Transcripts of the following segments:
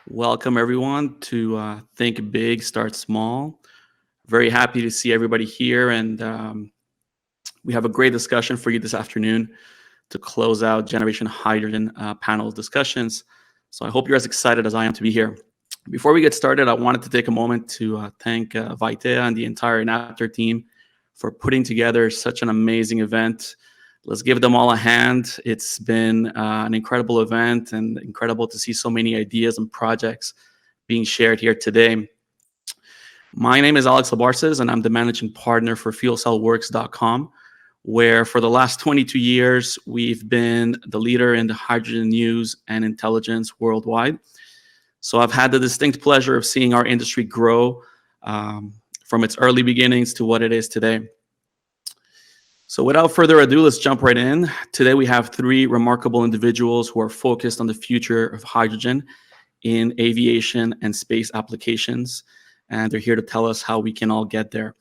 Welcome, everyone, to Think Big, Start Small. Very happy to see everybody here, and we have a great discussion for you this afternoon to close out Generation Hydrogen panel discussions. So I hope you're as excited as I am to be here. Before we get started, I wanted to take a moment to thank Gauthier and the entire Napter team for putting together such an amazing event. Let's give them all a hand. It's been an incredible event and incredible to see so many ideas and projects being shared here today. My name is Labarces, and I'm the managing partner for fuelcellworks.com, where for the last 22 years, we've been the leader in the hydrogen news and intelligence worldwide. So I've had the distinct pleasure of seeing our industry grow from its early beginnings to what it is today. So without further ado, let's jump right in. Today we have three remarkable individuals who are focused on the future of hydrogen in aviation and space applications, and they're here to tell us how we can all get there.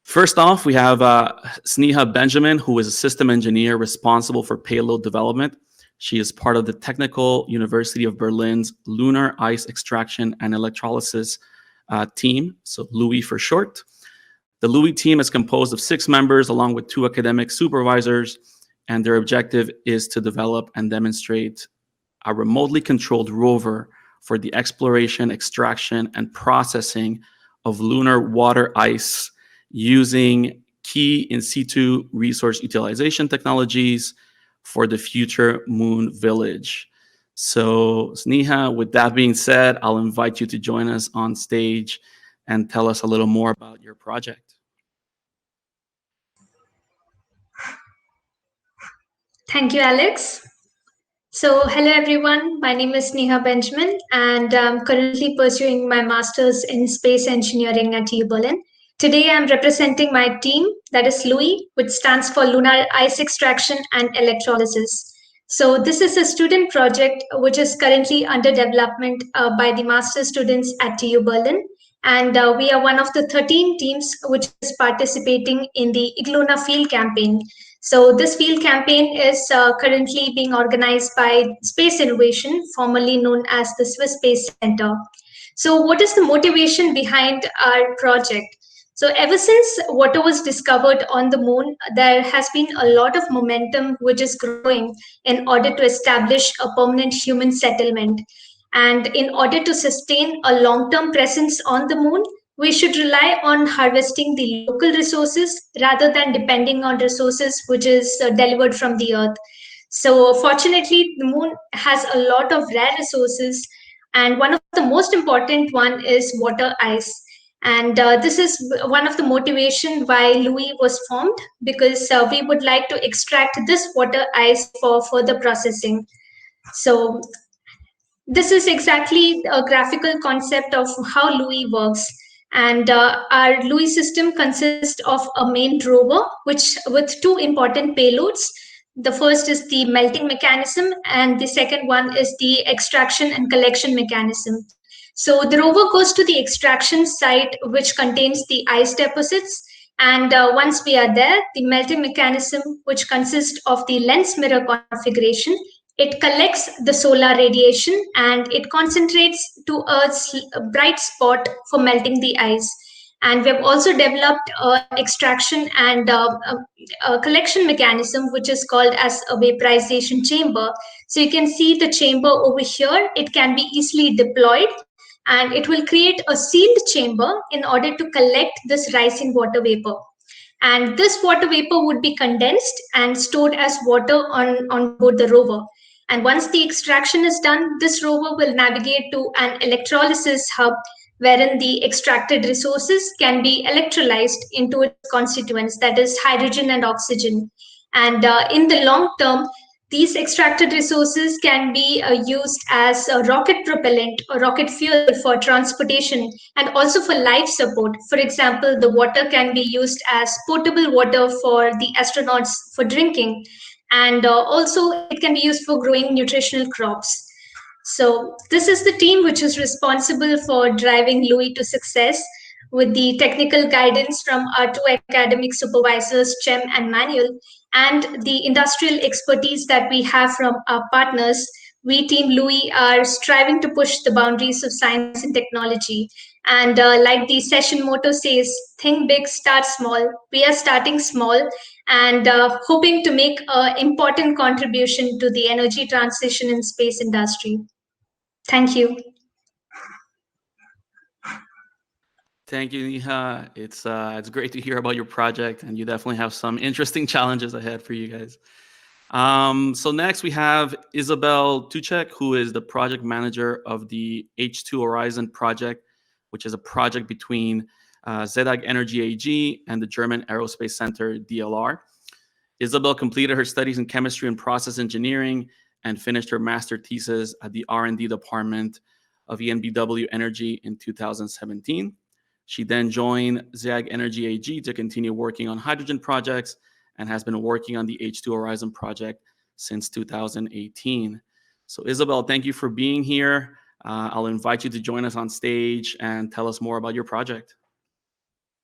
First off, we have Sneha Benjamin, who is a system engineer responsible for payload development. She is part of the Technical University of Berlin's Lunar Ice Extraction and Electrolysis team, so LUIEE for short. The LUIEE team is composed of 6 members along with 2 academic supervisors, and their objective is to develop and demonstrate a remotely controlled rover for the exploration, extraction, and processing of lunar water ice using key in situ resource utilization technologies for the future moon village. So Sneha, with that being said, I'll invite you to join us on stage and tell us a little more about your project. Thank you, Alex. So, hello everyone. My name is Sneha Benjamin, and I'm currently pursuing my master's in space engineering at TU Berlin. Today, I'm representing my team, that is LUIEE, which stands for Lunar Ice Extraction and Electrolysis. So, this is a student project which is currently under development by the master's students at TU Berlin. And we are one of the 13 teams which is participating in the IGLUNA field campaign. So this field campaign is currently being organized by Space Innovation, formerly known as the Swiss Space Center. So what is the motivation behind our project? So ever since water was discovered on the moon, there has been a lot of momentum which is growing in order to establish a permanent human settlement. And in order to sustain a long-term presence on the moon, we should rely on harvesting the local resources rather than depending on resources which is delivered from the earth. So fortunately, the moon has a lot of rare resources, and one of the most important one is water ice. And this is one of the motivation why LUIEE was formed, because we would like to extract this water ice for further processing. So this is exactly a graphical concept of how LUIEE works. And our LUIEE system consists of a main rover, which with 2 important payloads. The first is the melting mechanism, and the second one is the extraction and collection mechanism. So the rover goes to the extraction site, which contains the ice deposits. And once we are there, the melting mechanism, which consists of the lens mirror configuration, it collects the solar radiation and it concentrates to a bright spot for melting the ice. And we have also developed an extraction and a collection mechanism, which is called as a vaporization chamber. So you can see the chamber over here. It can be easily deployed, and it will create a sealed chamber in order to collect this rising water vapor. And this water vapor would be condensed and stored as water on board the rover. And once the extraction is done, this rover will navigate to an electrolysis hub wherein the extracted resources can be electrolyzed into its constituents, that is hydrogen and oxygen. And in the long term, these extracted resources can be used as a rocket propellant or rocket fuel for transportation and also for life support. For example, the water can be used as potable water for the astronauts for drinking, and also it can be used for growing nutritional crops. So this is the team which is responsible for driving LUIEE to success, with the technical guidance from our 2 academic supervisors, Chem and Manuel, and the industrial expertise that we have from our partners, we Team LUIEE are striving to push the boundaries of science and technology. And like the session motto says, think big, start small. We are starting small and hoping to make an important contribution to the energy transition in space industry. Thank you. Thank you, Neha. It's great to hear about your project, and you definitely have some interesting challenges ahead for you guys. So next we have Isabelle Tuchek, who is the project manager of the H2 Horizon project, which is a project between ZEDAG Energy AG and the German Aerospace Center DLR. Isabelle completed her studies in chemistry and process engineering and finished her master thesis at the R&D department of EnBW Energy in 2017. She then joined ZEDAG Energy AG to continue working on hydrogen projects and has been working on the H2 Horizon project since 2018. So Isabelle, thank you for being here. I'll invite you to join us on stage and tell us more about your project.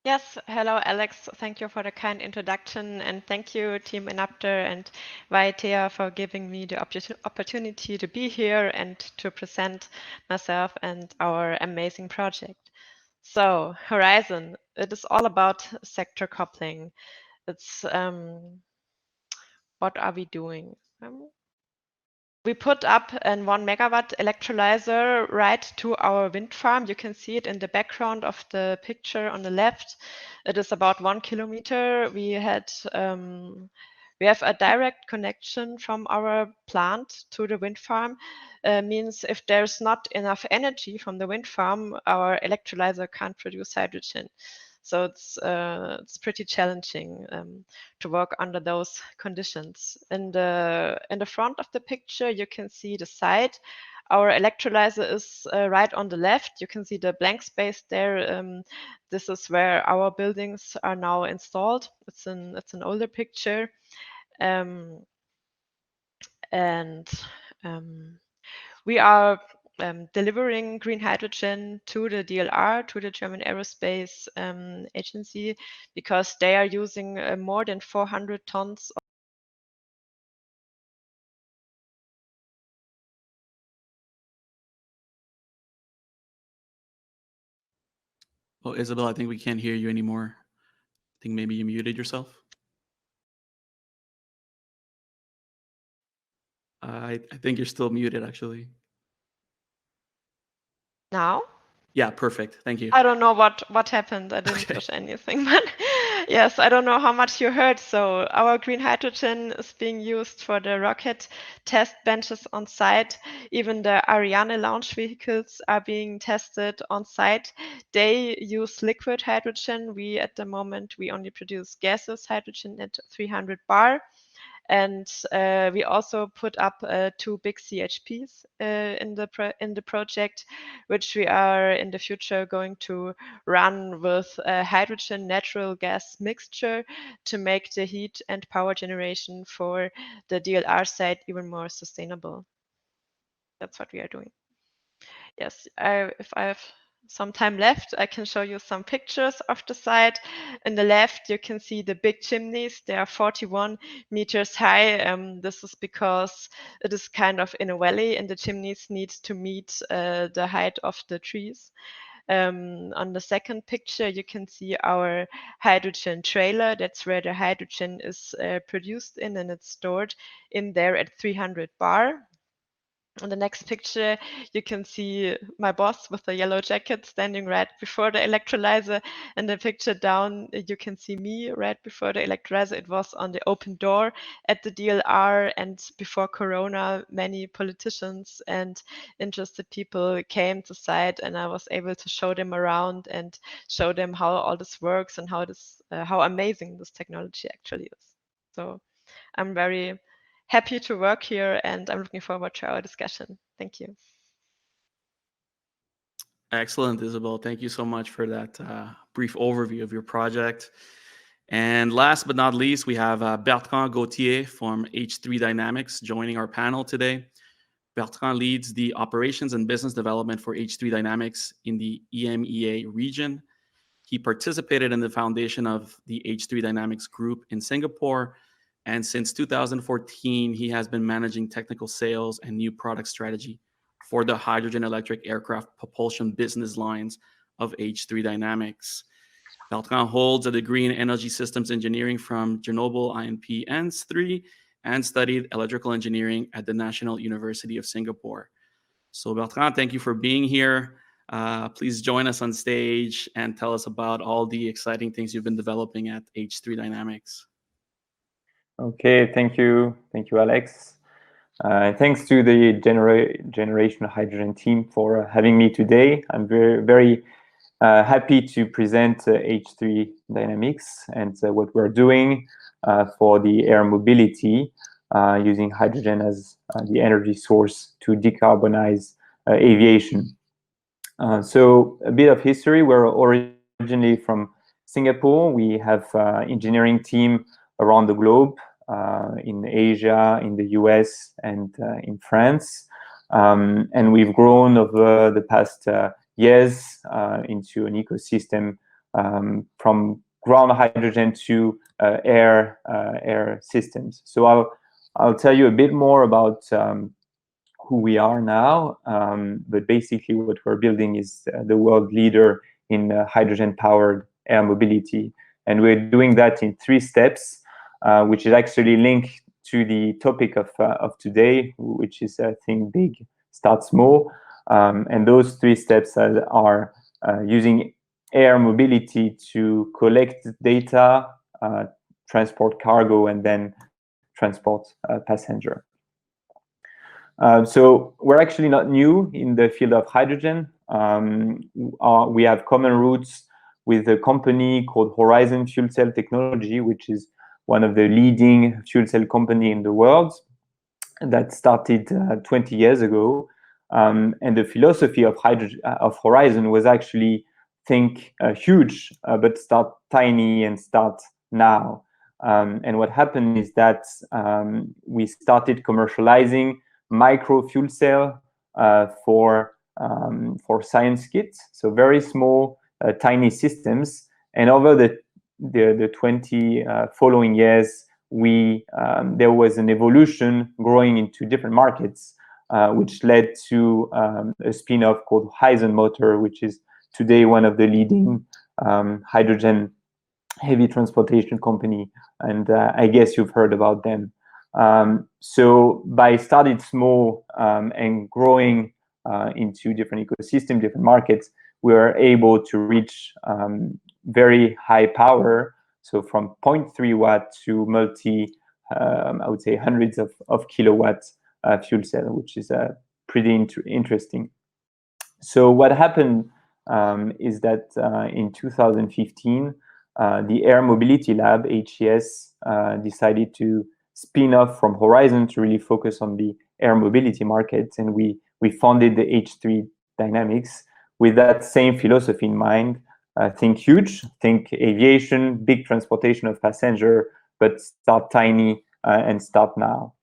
Yes, hello Alex. Thank you for the kind introduction, and thank you Team Enapter and Gauthier for giving me the opportunity to be here and to present myself and our amazing project. So, Horizon, it is all about sector coupling. It's what are we doing? We put up a 1 megawatt electrolyzer right to our wind farm. You can see it in the background of the picture on the left. It is about 1 kilometer. We have a direct connection from our plant to the wind farm. Means if there's not enough energy from the wind farm, our electrolyzer can't produce hydrogen. So it's pretty challenging to work under those conditions. In the front of the picture, you can see the site. Our electrolyzer is right on the left. You can see the blank space there. This is where our buildings are now installed. It's an older picture, and we are delivering green hydrogen to the DLR, to the German Aerospace Agency, because they are using more than 400 tons. Oh, Isabelle, I think we can't hear you anymore. I think maybe you muted yourself. I think you're still muted, actually. Now? Yeah, perfect. Thank you. I don't know what happened. I didn't push anything, but yes, I don't know how much you heard. So our green hydrogen is being used for the rocket test benches on site. Even the Ariane launch vehicles are being tested on site. They use liquid hydrogen. At the moment, we only produce gaseous hydrogen at 300 bar. And we also put up 2 big CHPs in the project, which we are in the future going to run with a hydrogen natural gas mixture to make the heat and power generation for the DLR site even more sustainable. That's what we are doing. Yes, if I have some time left, I can show you some pictures of the site. In the left, you can see the big chimneys. They are 41 meters high. This is because it is kind of in a valley, and the chimneys need to meet the height of the trees. On the second picture, you can see our hydrogen trailer. That's where the hydrogen is produced in, and it's stored in there at 300 bar. On the next picture, you can see my boss with the yellow jacket standing right before the electrolyzer. And the picture down, you can see me right before the electrolyzer. It was on the open door at the DLR. And before Corona, many politicians and interested people came to site, and I was able to show them around and show them how all this works and how amazing this technology actually is. So I'm very happy to work here, and I'm looking forward to our discussion. Thank you. Excellent, Isabelle. Thank you so much for that brief overview of your project. And last but not least, we have Bertrand Gauthier from H3 Dynamics joining our panel today. Bertrand leads the operations and business development for H3 Dynamics in the EMEA region. He participated in the foundation of the H3 Dynamics group in Singapore And since 2014, he has been managing technical sales and new product strategy for the hydrogen electric aircraft propulsion business lines of H3 Dynamics. Bertrand holds a degree in energy systems engineering from Grenoble INP ENS3 and studied electrical engineering at the National University of Singapore. So Bertrand, thank you for being here. Please join us on stage and tell us about all the exciting things you've been developing at H3 Dynamics. Okay, thank you, Alex. Thanks to the Generation Hydrogen team for having me today. I'm very happy to present H3 Dynamics and what we're doing for the air mobility using hydrogen as the energy source to decarbonize aviation. So a bit of history. We're originally from Singapore. We have engineering team around the globe, in Asia, in the US, and in France. And we've grown over the past years into an ecosystem from ground hydrogen to air systems. So I'll tell you a bit more about who we are now, but basically what we're building is the world leader in hydrogen-powered air mobility. And we're doing that in 3 steps, which is actually linked to the topic of today, which is think big, start small. And those 3 steps are using air mobility to collect data, transport cargo, and then transport passenger. So we're actually not new in the field of hydrogen. We have common roots with a company called Horizon Fuel Cell Technology, which is one of the leading fuel cell company in the world that started 20 years ago. And the philosophy of Horizon was actually think huge, but start tiny and start now. And what happened is that we started commercializing micro fuel cell for science kits, so very small, tiny systems. And over the 20 following years, there was an evolution growing into different markets, which led to a spin-off called Hyzon Motor, which is today one of the leading hydrogen heavy transportation company. And I guess you've heard about them. So by starting small and growing into different ecosystems, different markets, we are able to reach very high power. So from 0.3 watt to I would say hundreds of kilowatts fuel cell, which is pretty interesting. So what happened is that in 2015, the Air Mobility Lab, HES, decided to spin off from Horizon to really focus on the air mobility market. And we founded the H3 Dynamics with that same philosophy in mind. Think huge, think aviation, big transportation of passenger, but start tiny and start now.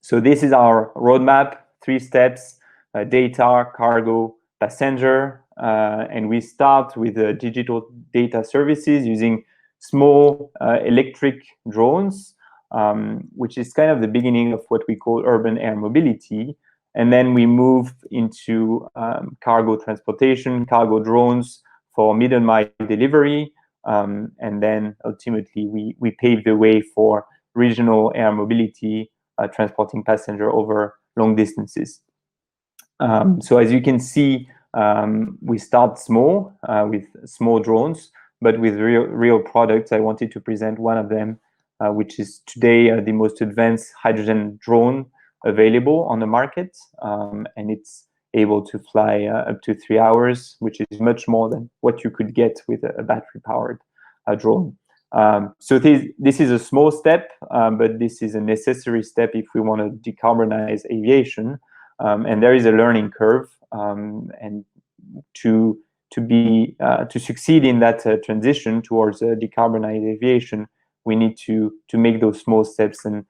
So this is our roadmap, 3 steps, data, cargo, passenger. And we start with digital data services using small electric drones, which is kind of the beginning of what we call urban air mobility. And then we move into cargo transportation, cargo drones for middle mile delivery. And then ultimately we pave the way for regional air mobility, transporting passenger over long distances. So as you can see, we start small with small drones, but with real products. I wanted to present one of them, which is today the most advanced hydrogen drone available on the market. And it's able to fly up to 3 hours, which is much more than what you could get with a battery-powered drone. So this is a small step, but this is a necessary step if we want to decarbonize aviation. And there is a learning curve, and to succeed in that transition towards decarbonized aviation, we need to make those small steps and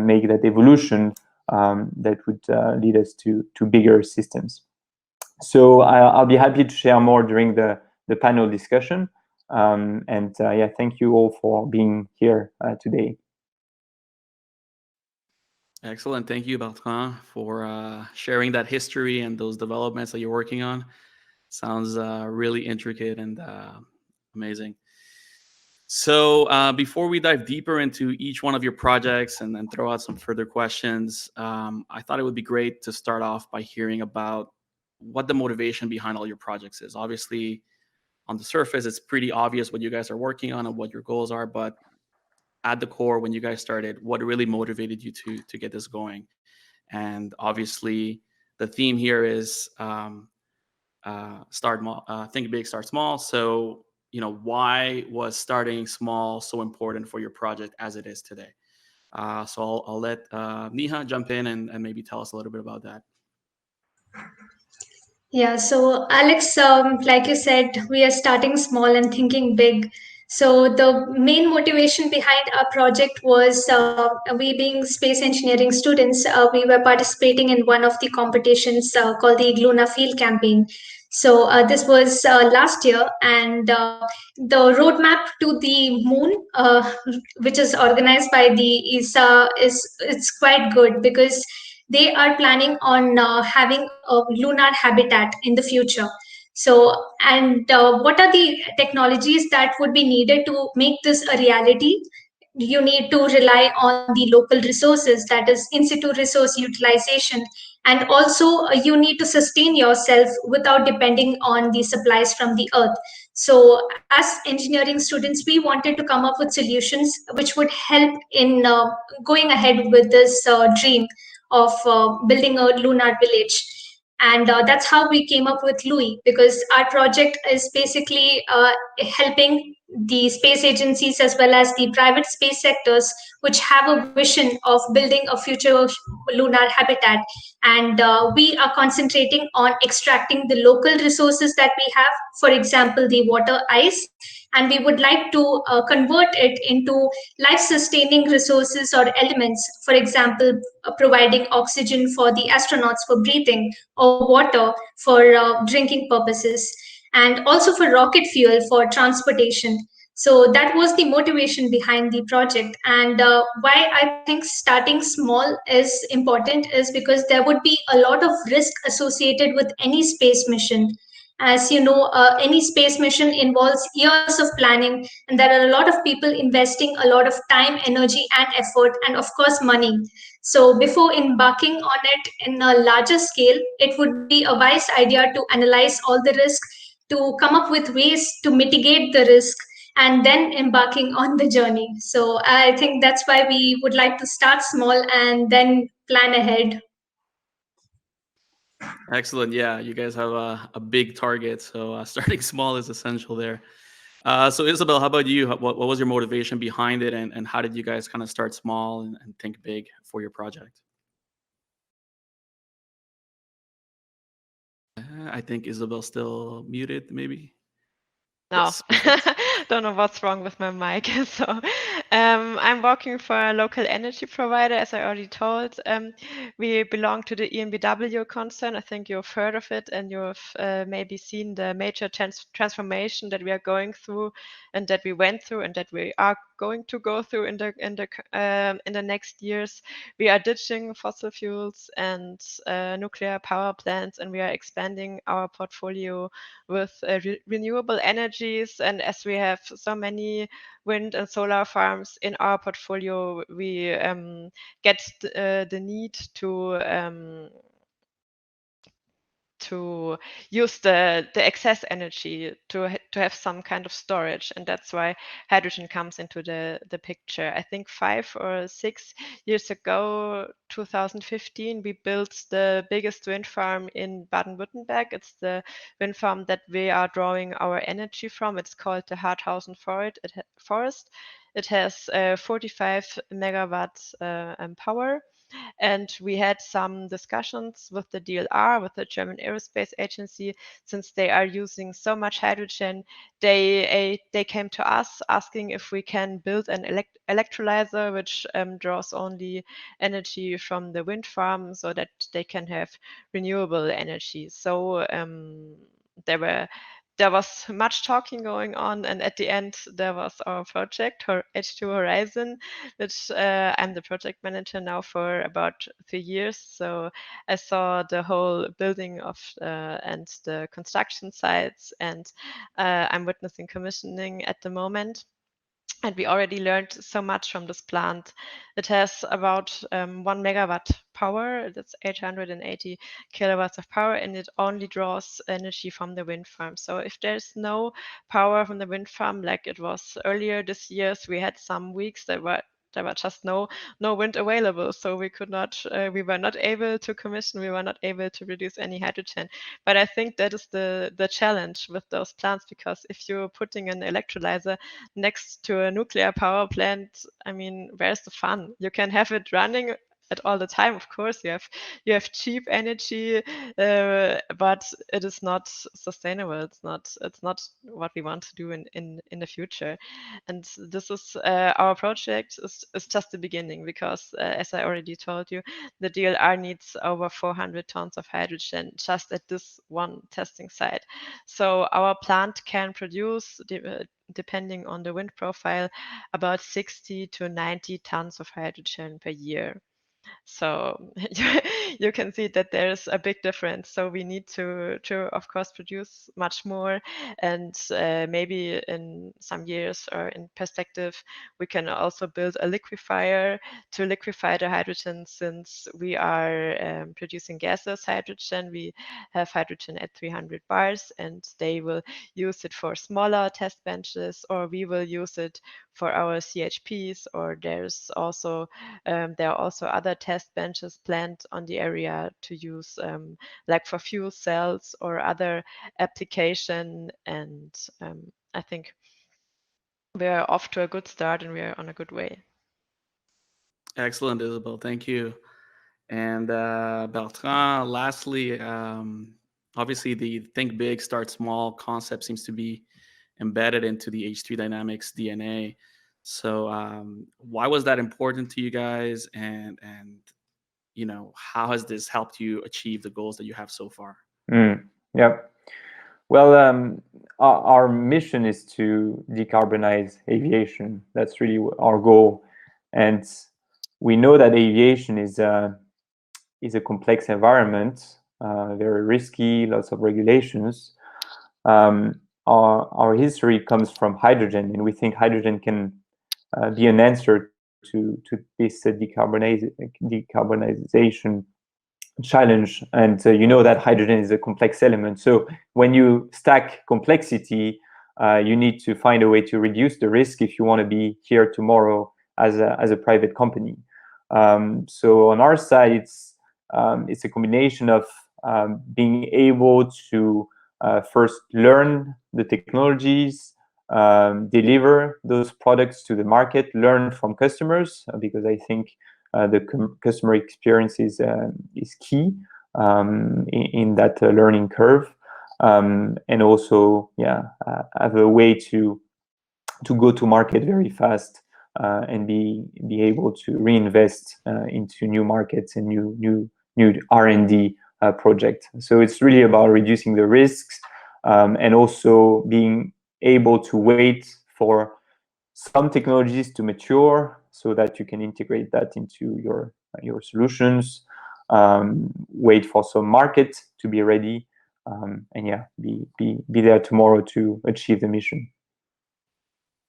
make that evolution that would lead us to bigger systems. So I'll be happy to share more during the panel discussion. And yeah, thank you all for being here today. Excellent. Thank you, Bertrand, for sharing that history and those developments that you're working on. Sounds really intricate and amazing. So before we dive deeper into each one of your projects and then throw out some further questions, I thought it would be great to start off by hearing about what the motivation behind all your projects is. Obviously, on the surface, it's pretty obvious what you guys are working on and what your goals are, but at the core, when you guys started, what really motivated you to get this going? And obviously, the theme here is think big, start small. So, why was starting small so important for your project as it is today? So I'll let Sneha jump in and maybe tell us a little bit about that. Yeah, so Alex, like you said, we are starting small and thinking big. So the main motivation behind our project was we being space engineering students, we were participating in one of the competitions called the Luna Field Campaign. So this was last year, and the roadmap to the moon, which is organized by the ESA, is it's quite good because they are planning on having a lunar habitat in the future. So, and what are the technologies that would be needed to make this a reality? You need to rely on the local resources, that is in situ resource utilization, and also you need to sustain yourself without depending on the supplies from the earth. So as engineering students, we wanted to come up with solutions which would help in going ahead with this dream of building a lunar village. And that's how we came up with LUIEE, because our project is basically helping the space agencies as well as the private space sectors which have a vision of building a future lunar habitat. And we are concentrating on extracting the local resources that we have, for example, the water ice, and we would like to convert it into life sustaining resources or elements, for example, providing oxygen for the astronauts for breathing, or water for drinking purposes, and also for rocket fuel for transportation. So that was the motivation behind the project. And why I think starting small is important is because there would be a lot of risk associated with any space mission. As you know, any space mission involves years of planning, and there are a lot of people investing a lot of time, energy, and effort, and of course, money. So, before embarking on it in a larger scale, it would be a wise idea to analyze all the risk, to come up with ways to mitigate the risk, and then embarking on the journey. So, I think that's why we would like to start small and then plan ahead. Excellent. Yeah, you guys have a big target, so starting small is essential there. So Isabelle, how about you? What was your motivation behind it, and how did you guys kind of start small and think big for your project? I think Isabelle's still muted, maybe. No, Yes, perfect. don't know what's wrong with my mic. So, I'm working for a local energy provider, as I already told. We belong to the EnBW concern. I think you've heard of it, and you've maybe seen the major transformation that we are going through, and that we went through, and that we are going to go through in the next years. We are ditching fossil fuels and nuclear power plants, and we are expanding our portfolio with renewable energies. And as we have so many wind and solar farms in our portfolio, we get the need to use the excess energy to have some kind of storage, and that's why hydrogen comes into the picture. I think 5 or 6 years ago, 2015, we built the biggest wind farm in Baden-Württemberg. It's the wind farm that we are drawing our energy from. It's called the Harthausen Forest. It has 45 megawatts power. And we had some discussions with the DLR, with the German Aerospace Agency. Since they are using so much hydrogen, they came to us asking if we can build an electrolyzer which draws only energy from the wind farm, so that they can have renewable energy. So there were there was much talking going on, and at the end there was our project, H2 Horizon, which I'm the project manager now for about 3 years. So I saw the whole building of and the construction sites, and I'm witnessing commissioning at the moment. And we already learned so much from this plant. It has about 1 megawatt power. That's 880 kilowatts of power, and it only draws energy from the wind farm. So if there's no power from the wind farm, like it was earlier this year, so we had some weeks that were there were just no wind available, so we could not we were not able to commission, we were not able to produce any hydrogen. But I think that is the challenge with those plants, because if you're putting an electrolyzer next to a nuclear power plant, I mean, where's the fun? You can have it running at all the time, of course. You have cheap energy, but it is not sustainable. It's not what we want to do in the future. And this is our project is just the beginning, because as I already told you, the DLR needs over 400 tons of hydrogen just at this one testing site. So our plant can produce, depending on the wind profile, about 60 to 90 tons of hydrogen per year. So you can see that there's a big difference. So we need to of course produce much more, and maybe in some years or in perspective, we can also build a liquefier to liquefy the hydrogen. Since we are producing gaseous hydrogen, we have hydrogen at 300 bars, and they will use it for smaller test benches, or we will use it for our CHPs, or there are also other test benches planned on the area to use, like for fuel cells or other application. And I think we're off to a good start, and we're on a good way. Excellent, Isabelle. Thank you. And Bertrand, lastly, obviously the think big, start small concept seems to be embedded into the H3 Dynamics DNA. So why was that important to you guys? And how has this helped you achieve the goals that you have so far? Yeah. Well, our mission is to decarbonize aviation. That's really our goal. And we know that aviation is a complex environment, very risky, lots of regulations. Our history comes from hydrogen, and we think hydrogen can be an answer to this decarbonization challenge. And you know that hydrogen is a complex element. So when you stack complexity, you need to find a way to reduce the risk if you want to be here tomorrow as a private company. So on our side, it's a combination of being able to first learn the technologies, deliver those products to the market, learn from customers, because I think the customer experience is key in that learning curve, and also have a way to go to market very fast, and be able to reinvest into new markets and new R&D project. So it's really about reducing the risks, and also being able to wait for some technologies to mature so that you can integrate that into your solutions, wait for some market to be ready, and be there tomorrow to achieve the mission.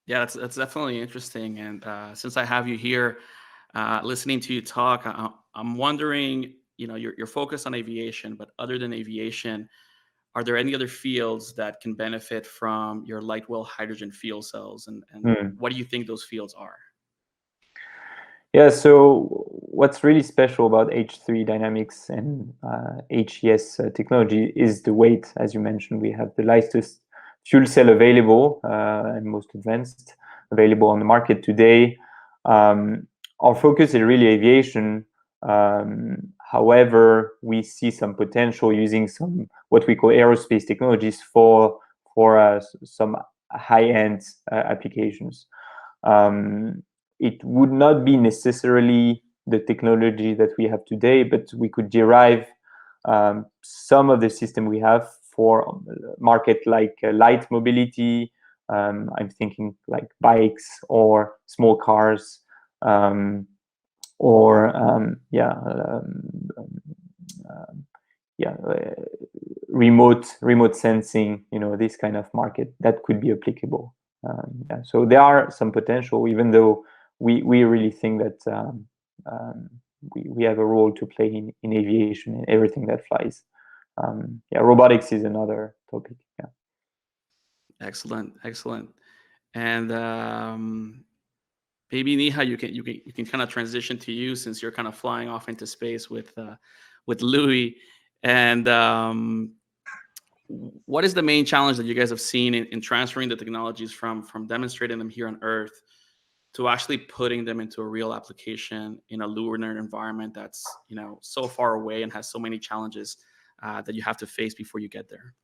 Yeah, that's definitely interesting. And since I have you here, listening to you talk, I'm wondering, you're focused on aviation, but other than aviation, are there any other fields that can benefit from your light well hydrogen fuel cells? And what do you think those fields are? Yeah, so what's really special about H3 Dynamics and HES technology is the weight. As you mentioned, we have the lightest fuel cell available, and most advanced available on the market today. Our focus is really aviation. However, we see some potential using some what we call aerospace technologies for some high-end applications. It would not be necessarily the technology that we have today, but we could derive some of the system we have for market like light mobility. I'm thinking like bikes or small cars, remote sensing. This kind of market that could be applicable. So there are some potential, even though we really think that we have a role to play in aviation and everything that flies. Robotics is another topic. Yeah. Excellent. And maybe Sneha, you can kind of transition to you, since you're kind of flying off into space with LUIEE. And what is the main challenge that you guys have seen in transferring the technologies from demonstrating them here on Earth to actually putting them into a real application in a lunar environment that's so far away and has so many challenges that you have to face before you get there?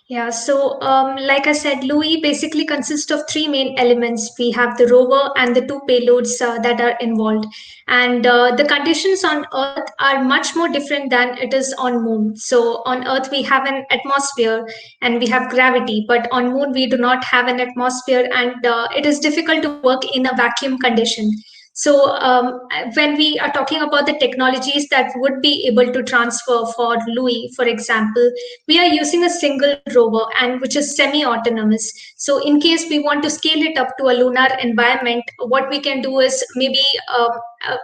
Yeah, so like I said, LUIEE basically consists of three main elements. We have the rover and the two payloads that are involved. And the conditions on Earth are much more different than it is on Moon. So on Earth, we have an atmosphere and we have gravity, but on Moon, we do not have an atmosphere, and it is difficult to work in a vacuum condition. So when we are talking about the technologies that would be able to transfer for LUIEE, for example, we are using a single rover and which is semi-autonomous. So in case we want to scale it up to a lunar environment, what we can do is maybe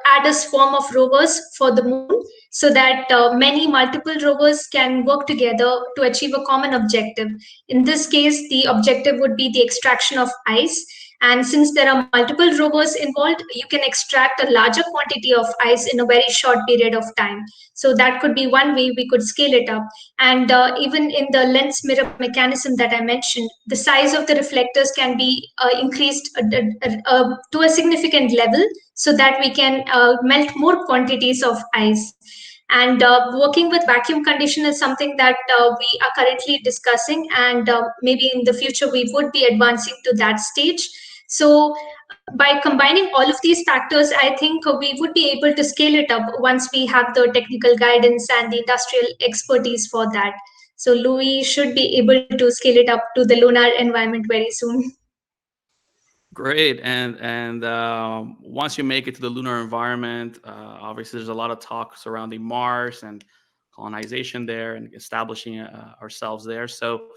add a swarm of rovers for the moon, so that many multiple rovers can work together to achieve a common objective. In this case, the objective would be the extraction of ice. And since there are multiple rovers involved, you can extract a larger quantity of ice in a very short period of time. So that could be one way we could scale it up. And even in the lens mirror mechanism that I mentioned, the size of the reflectors can be increased to a significant level, so that we can melt more quantities of ice. And working with vacuum condition is something that we are currently discussing, and maybe in the future we would be advancing to that stage. So by combining all of these factors, I think we would be able to scale it up once we have the technical guidance and the industrial expertise for that. So LUIEE should be able to scale it up to the lunar environment very soon. Great. And once you make it to the lunar environment, obviously there's a lot of talk surrounding Mars and colonization there and establishing ourselves there. So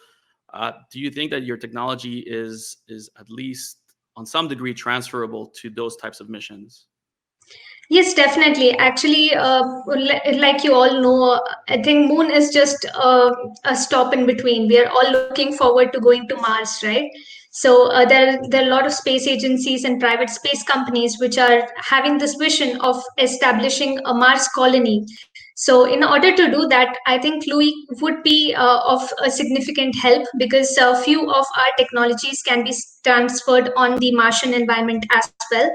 do you think that your technology is at least on some degree transferable to those types of missions? Yes, definitely. Actually, like you all know, I think Moon is just a stop in between. We are all looking forward to going to Mars, right? So there are a lot of space agencies and private space companies which are having this vision of establishing a Mars colony. So in order to do that, I think LUIEE would be of a significant help, because a few of our technologies can be transferred on the Martian environment as well.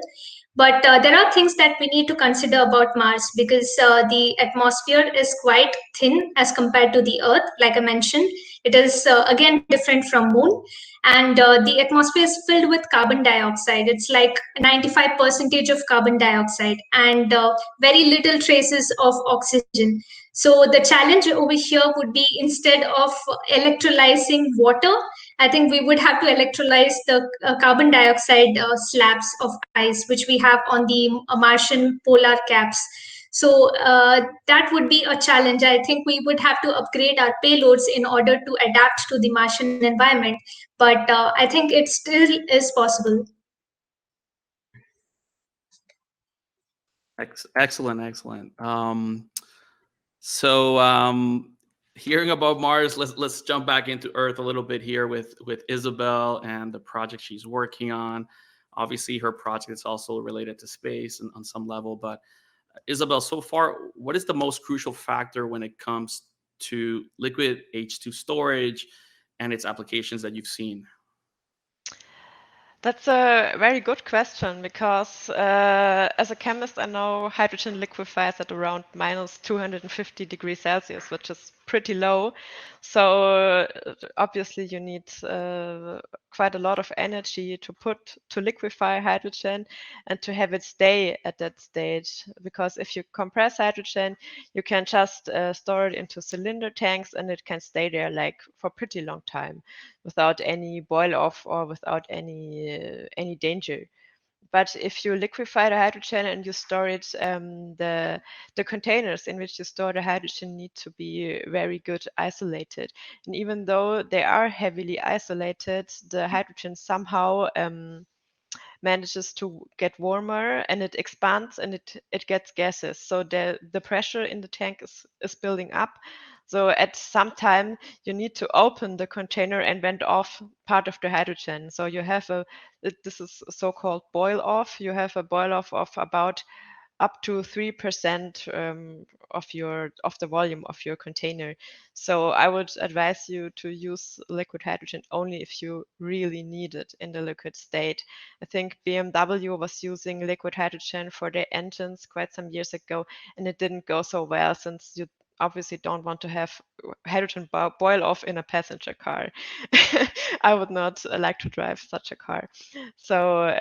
But there are things that we need to consider about Mars, because the atmosphere is quite thin as compared to the Earth. Like I mentioned, it is again different from Moon, and the atmosphere is filled with carbon dioxide. It's like 95% of carbon dioxide, and very little traces of oxygen. So the challenge over here would be, instead of electrolyzing water, I think we would have to electrolyze the carbon dioxide slabs of ice, which we have on the Martian polar caps. So that would be a challenge. I think we would have to upgrade our payloads in order to adapt to the Martian environment. But I think it still is possible. Excellent. So hearing about Mars, let's jump back into Earth a little bit here with Isabelle and the project she's working on. Obviously, her project is also related to space on some level. But Isabelle, so far, what is the most crucial factor when it comes to liquid H2 storage and its applications that you've seen? That's a very good question because as a chemist, I know hydrogen liquefies at around minus 250 degrees Celsius, which is pretty low. So obviously you need quite a lot of energy to liquefy hydrogen and to have it stay at that stage. Because if you compress hydrogen, you can just store it into cylinder tanks and it can stay there like for a pretty long time without any boil off or without any danger. But if you liquefy the hydrogen and you store it, the containers in which you store the hydrogen need to be very good isolated. And even though they are heavily isolated, the hydrogen somehow manages to get warmer and it expands and it gets gases. So the pressure in the tank is building up. So at some time you need to open the container and vent off part of the hydrogen. So you have this is so-called boil off. You have a boil off of about up to 3% of the volume of your container. So I would advise you to use liquid hydrogen only if you really need it in the liquid state. I think BMW was using liquid hydrogen for their engines quite some years ago, and it didn't go so well since you obviously don't want to have hydrogen boil off in a passenger car. I would not like to drive such a car. So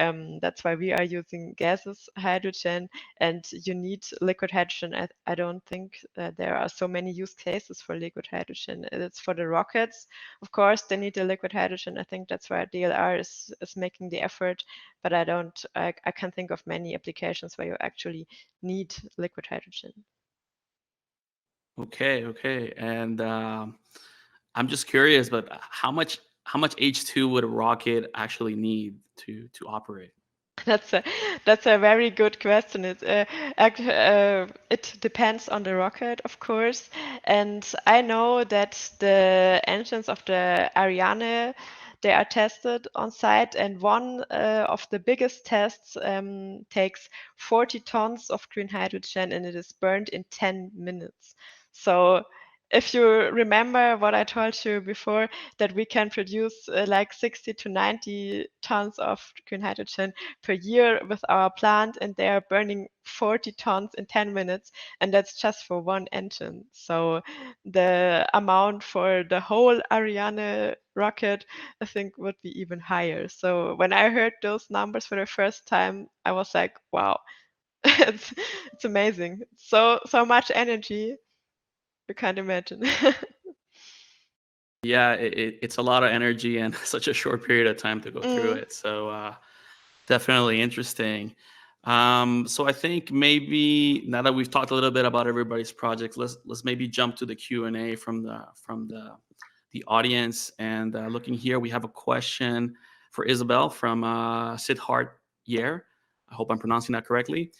that's why we are using gaseous hydrogen, and you need liquid hydrogen. I don't think there are so many use cases for liquid hydrogen. It's for the rockets, of course, they need the liquid hydrogen. I think that's where DLR is making the effort, but I can't think of many applications where you actually need liquid hydrogen. Okay. And I'm just curious, but how much H2 would a rocket actually need to operate? That's a very good question. It depends on the rocket, of course, and I know that the engines of the Ariane, they are tested on site, and one of the biggest tests takes 40 tons of green hydrogen, and it is burned in 10 minutes. So if you remember what I told you before, that we can produce like 60 to 90 tons of green hydrogen per year with our plant, and they are burning 40 tons in 10 minutes, and that's just for one engine. So the amount for the whole Ariane rocket, I think, would be even higher. So when I heard those numbers for the first time, I was like, wow, it's amazing. So much energy, you can't imagine. Yeah, it's a lot of energy and such a short period of time to go through it. So definitely interesting. So I think maybe now that we've talked a little bit about everybody's projects, let's maybe jump to the Q&A from the audience. And looking here, we have a question for Isabelle from Sidhart Yer. I hope I'm pronouncing that correctly.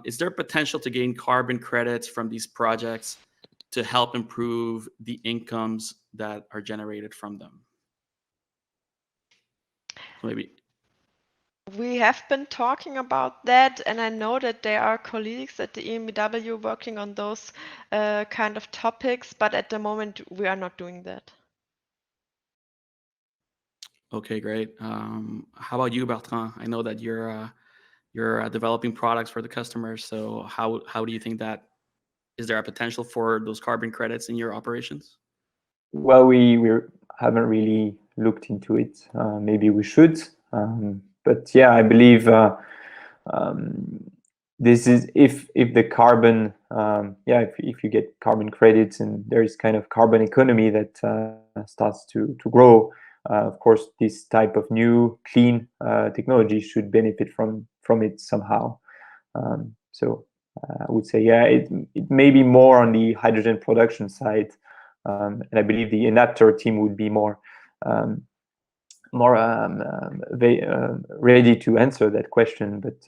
Is there potential to gain carbon credits from these projects to help improve the incomes that are generated from them? Maybe. We have been talking about that, and I know that there are colleagues at the EMBW working on those kind of topics, but at the moment we are not doing that. Okay, great. How about you, Bertrand? I know that you're developing products for the customers. So how do you think that is there a potential for those carbon credits in your operations? Well, we haven't really looked into it. Maybe we should. But yeah, I believe this is if the carbon, if you get carbon credits and there is kind of carbon economy that starts to grow, of course, this type of new clean technology should benefit from it somehow. So I would say, yeah, it may be more on the hydrogen production side, and I believe the Enapter team would be more ready to answer that question. But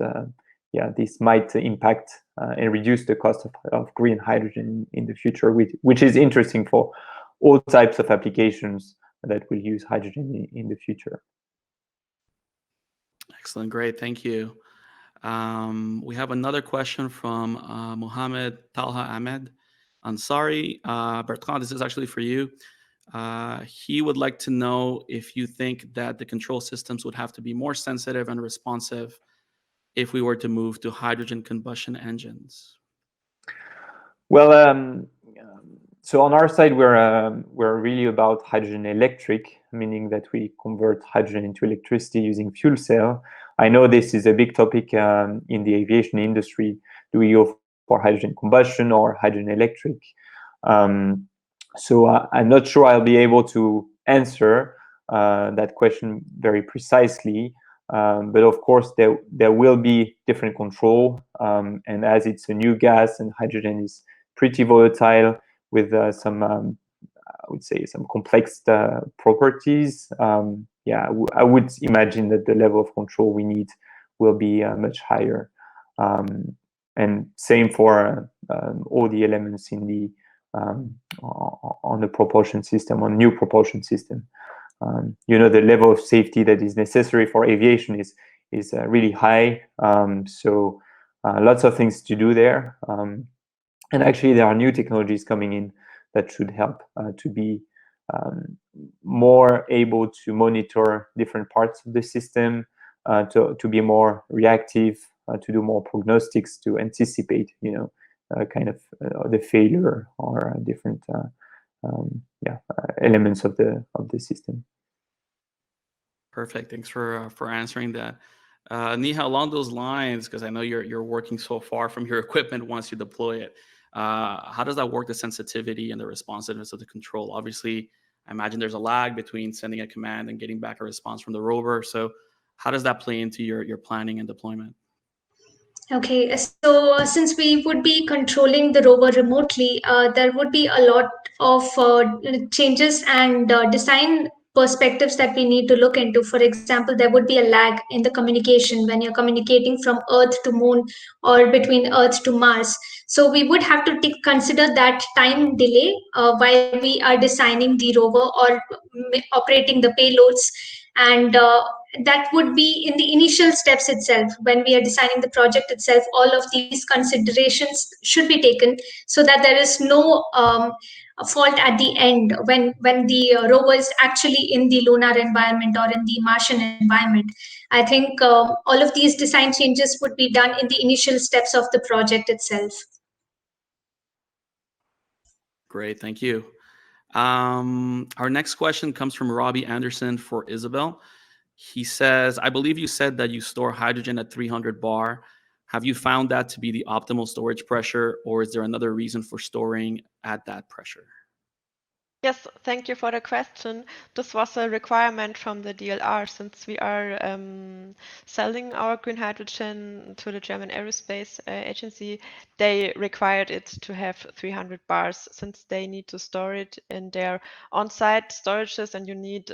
yeah, this might impact and reduce the cost of green hydrogen in the future, which is interesting for all types of applications that will use hydrogen in the future. Excellent, great, thank you. We have another question from Mohammed Talha Ahmed Ansari. Bertrand, this is actually for you. He would like to know if you think that the control systems would have to be more sensitive and responsive if we were to move to hydrogen combustion engines. Well, so on our side, we're really about hydrogen electric, meaning that we convert hydrogen into electricity using fuel cell. I know this is a big topic in the aviation industry. Do we go for hydrogen combustion or hydrogen electric? So I'm not sure I'll be able to answer that question very precisely. But of course, there will be different control. And as it's a new gas and hydrogen is pretty volatile with some, I would say, some complex properties. Yeah, I would imagine that the level of control we need will be much higher. And same for all the elements in the on the propulsion system, on new propulsion system. You know, the level of safety that is necessary for aviation is really high. So lots of things to do there. And actually, there are new technologies coming in that should help to be more able to monitor different parts of the system, to be more reactive, to do more prognostics, to anticipate, you know, kind of the failure or different elements of the system. Perfect. Thanks for answering that. Sneha, along those lines, because I know you're working so far from your equipment once you deploy it, how does that work, the sensitivity and the responsiveness of the control? Obviously, I imagine there's a lag between sending a command and getting back a response from the rover. So how does that play into your planning and deployment? Okay, so since we would be controlling the rover remotely, there would be a lot of changes and design perspectives that we need to look into. For example, there would be a lag in the communication when you're communicating from Earth to Moon or between Earth to Mars. So we would have to consider that time delay while we are designing the rover or operating the payloads, and that would be in the initial steps itself. When we are designing the project itself, all of these considerations should be taken so that there is no fault at the end when the rover is actually in the lunar environment or in the Martian environment. I think all of these design changes would be done in the initial steps of the project itself. Great, thank you. Our next question comes from Robbie Anderson for Isabelle. He says, I believe you said that you store hydrogen at 300 bar. Have you found that to be the optimal storage pressure, or is there another reason for storing at that pressure? Yes, thank you for the question. This was a requirement from the DLR since we are selling our green hydrogen to the German Aerospace Agency. They required it to have 300 bars since they need to store it in their on-site storages, and you need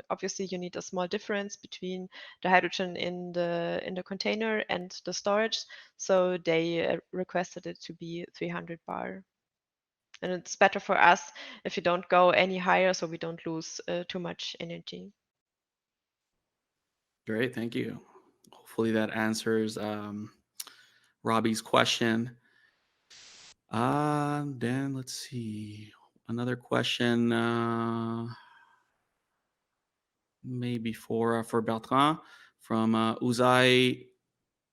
obviously you need a small difference between the hydrogen in the container and the storage. So they requested it to be 300 bar. And it's better for us if you don't go any higher so we don't lose too much energy. Great, thank you. Hopefully that answers Robbie's question. Then let's see. Another question, maybe for Bertrand from Uzai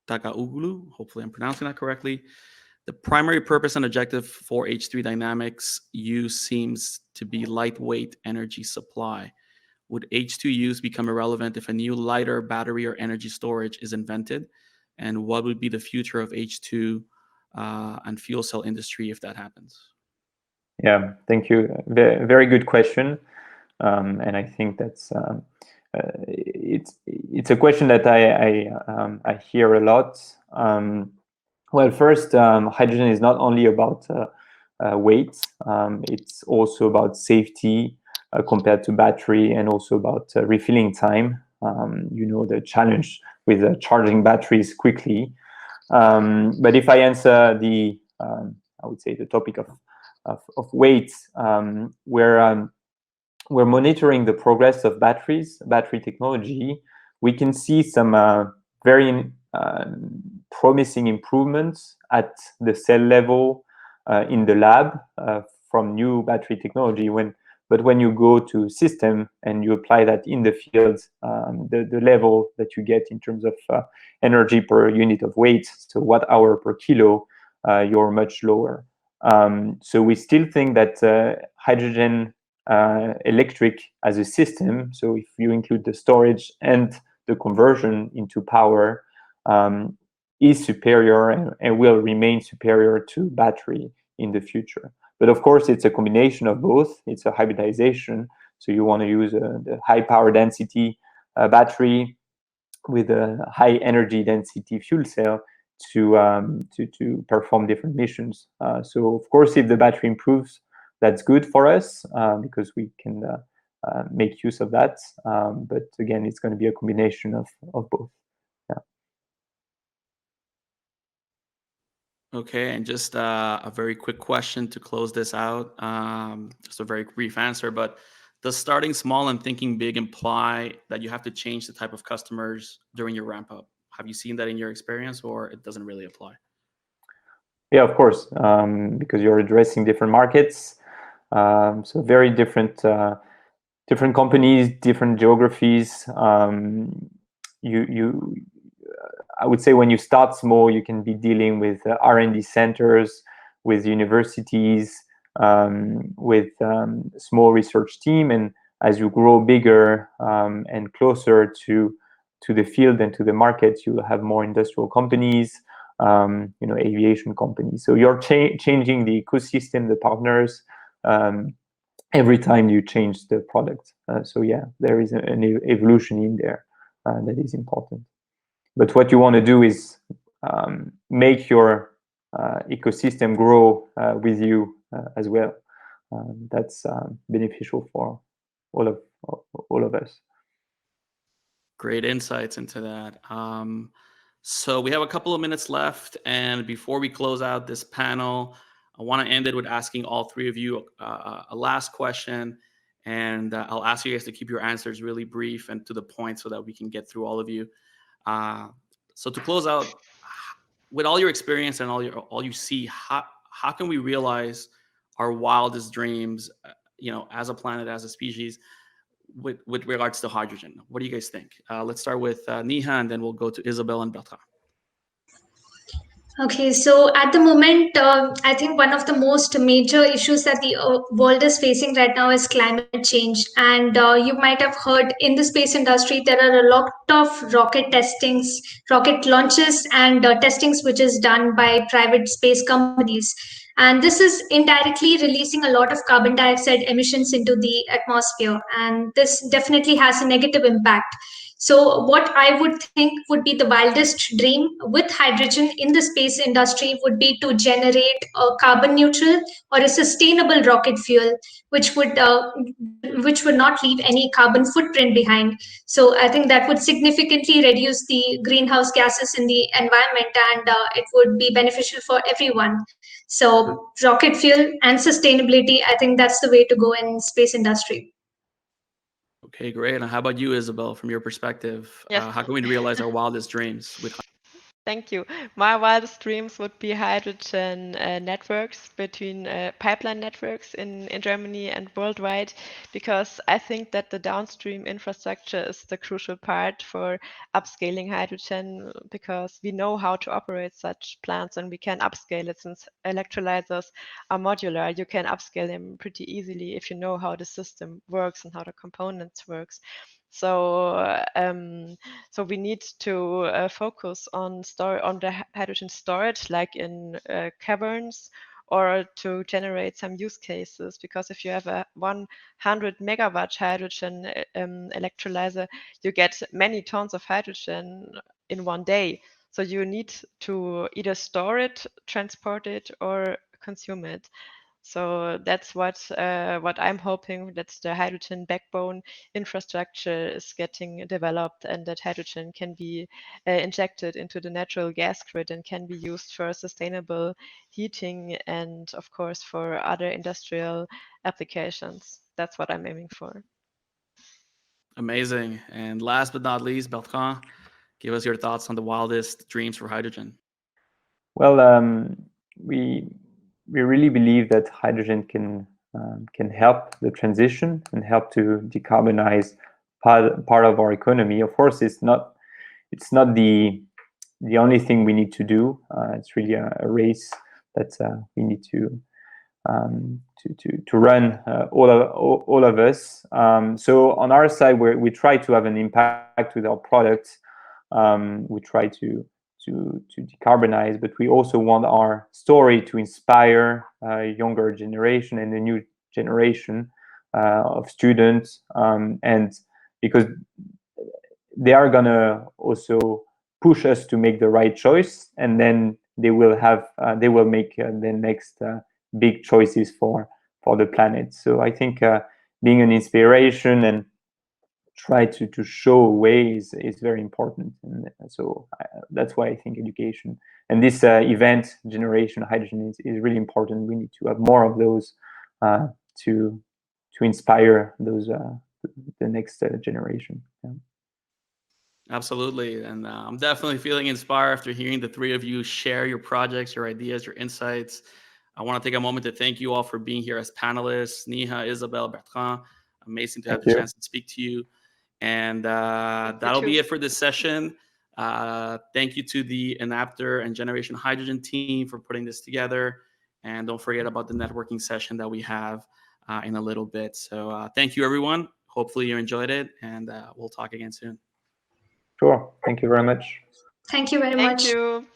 Takauglu. Hopefully I'm pronouncing that correctly. The primary purpose and objective for H3 Dynamics use seems to be lightweight energy supply. Would H2 use become irrelevant if a new lighter battery or energy storage is invented? And what would be the future of H2 and fuel cell industry if that happens? Yeah, thank you. Very good question. And I think that's it's a question that I hear a lot. Well, first, hydrogen is not only about weight. It's also about safety compared to battery, and also about refilling time. You know, the challenge with charging batteries quickly. But if I answer the, I would say, the topic of weight, we're monitoring the progress of battery technology. We can see some very promising improvements at the cell level in the lab from new battery technology. When But when you go to system and you apply that in the field, the level that you get in terms of energy per unit of weight, so watt-hour per kilo, you're much lower. So we still think that hydrogen electric as a system, so if you include the storage and the conversion into power, is superior and will remain superior to battery in the future. But of course, it's a combination of both. It's a hybridization. So you want to use the high power density battery with a high energy density fuel cell to perform different missions. So of course, if the battery improves, that's good for us because we can make use of that. But again, it's going to be a combination of both. Okay, and just a very quick question to close this out. Just a very brief answer, but does starting small and thinking big imply that you have to change the type of customers during your ramp up? Have you seen that in your experience, or it doesn't really apply? Yeah, of course, because you're addressing different markets. So very different companies, different geographies. I would say when you start small, you can be dealing with R&D centers, with universities, with small research team, and as you grow bigger and closer to the field and to the market, you will have more industrial companies, aviation companies. So you're changing the ecosystem, the partners, every time you change the product. So yeah, there is an evolution in there that is important. But what you want to do is make your ecosystem grow with you as well. That's beneficial for all of us. Great insights into that. So we have a couple of minutes left, and before we close out this panel, I want to end it with asking all three of you a last question, and I'll ask you guys to keep your answers really brief and to the point so that we can get through all of you. So to close out, with all your experience and all you see, how can we realize our wildest dreams, as a planet, as a species, with regards to hydrogen? What do you guys think? Let's start with Sneha, and then we'll go to Isabelle and Bertrand. Okay, so at the moment, I think one of the most major issues that the world is facing right now is climate change. And you might have heard in the space industry, there are a lot of rocket launches and testings which is done by private space companies. And this is indirectly releasing a lot of carbon dioxide emissions into the atmosphere. And this definitely has a negative impact. So what I would think would be the wildest dream with hydrogen in the space industry would be to generate a carbon neutral or a sustainable rocket fuel, which would not leave any carbon footprint behind. So I think that would significantly reduce the greenhouse gases in the environment, and it would be beneficial for everyone. So rocket fuel and sustainability, I think that's the way to go in space industry. Okay, great. And how about you, Isabelle, from your perspective? Yes. How can we realize our wildest dreams with Thank you. My wildest dreams would be hydrogen networks between pipeline networks in Germany and worldwide, because I think that the downstream infrastructure is the crucial part for upscaling hydrogen, because we know how to operate such plants and we can upscale it since electrolyzers are modular. You can upscale them pretty easily if you know how the system works and how the components works. So we need to focus on the hydrogen storage, like in caverns, or to generate some use cases. Because if you have a 100 megawatt hydrogen electrolyzer, you get many tons of hydrogen in one day. So you need to either store it, transport it, or consume it. So that's what I'm hoping, that the hydrogen backbone infrastructure is getting developed, and that hydrogen can be injected into the natural gas grid and can be used for sustainable heating and, of course, for other industrial applications. That's what I'm aiming for. Amazing. And last but not least, Bertrand, give us your thoughts on the wildest dreams for hydrogen. Well, we really believe that hydrogen can can help the transition and help to decarbonize part of our economy. Of course, it's not the only thing we need to do. It's really a race that we need to run, all of us. So on our side, we try to have an impact with our products. We try to decarbonize, but we also want our story to inspire a younger generation and a new generation of students, and because they are gonna also push us to make the right choice, and then they will make the next big choices for the planet. So I think being an inspiration and try to show a way is very important, and so that's why I think education and this event Generation Hydrogen is really important. We need to have more of those to inspire those the next generation. Yeah. Absolutely, and I'm definitely feeling inspired after hearing the three of you share your projects, your ideas, your insights. I want to take a moment to thank you all for being here as panelists. Sneha, Isabelle, Bertrand, amazing to have the chance to speak to you. And that'll be it for this session. Thank you to the Enapter and Generation Hydrogen team for putting this together. And don't forget about the networking session that we have in a little bit. So thank you, everyone. Hopefully you enjoyed it, and we'll talk again soon. Sure. Thank you very much. Thank you very much. Thank you.